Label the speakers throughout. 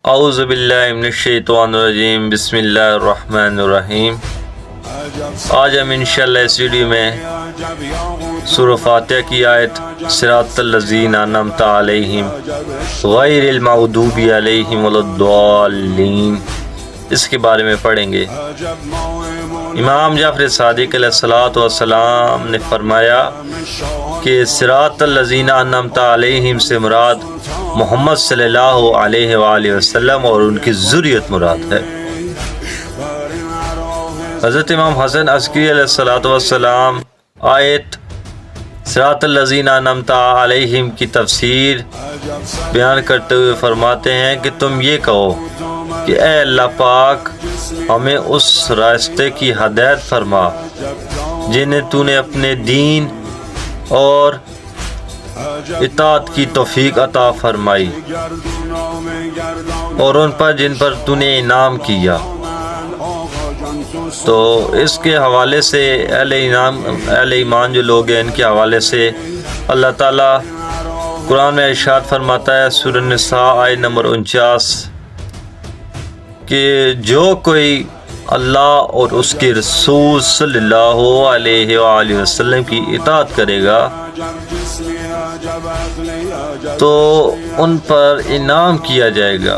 Speaker 1: اعوذ باللہ من الشیطان الرجیم، بسم اللہ الرحمن الرحیم۔ آج ہم انشاءاللہ اس ویڈیو میں سورہ فاتحہ کی آیت صراط الذین انعمت علیہم غیر المغضوب علیہم ولا الضالین اس کے بارے میں پڑھیں گے۔ امام جعفر صادق علیہ الصلوۃ والسلام نے فرمایا کہ صراط الذین انعمت علیہم سے مراد محمد صلی اللہ علیہ وآلہ وسلم اور ان کی ذریت مراد ہے۔ حضرت امام حسن عسکری علیہ الصلوۃ والسلام آیت صراط الذین انعمت علیہم کی تفسیر بیان کرتے ہوئے فرماتے ہیں کہ تم یہ کہو کہ اے اللہ پاک ہمیں اس راستے کی ہدایت فرما جنہیں تو نے اپنے دین اور اطاعت کی توفیق عطا فرمائی، اور ان پر جن پر تو نے انعام کیا۔ تو اس کے حوالے سے اہل ایمان جو لوگ ہیں ان کے حوالے سے اللہ تعالیٰ قرآن میں ارشاد فرماتا ہے سورہ النساء آیت نمبر 49 کہ جو کوئی اللہ اور اس کے رسول صلی اللہ علیہ وآلہ وسلم کی اطاعت کرے گا تو ان پر انعام کیا جائے گا،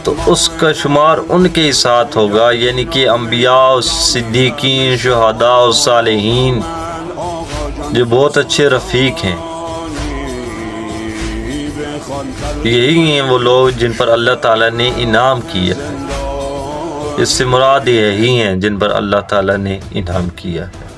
Speaker 1: تو اس کا شمار ان کے ہی ساتھ ہوگا، یعنی کہ انبیاء، صدیقین، شہداء اور صالحین جو بہت اچھے رفیق ہیں۔ یہی ہیں وہ لوگ جن پر اللہ تعالیٰ نے انعام کیا ہے۔ اس سے مراد یہی ہیں جن پر اللہ تعالیٰ نے انعام کیا ہے۔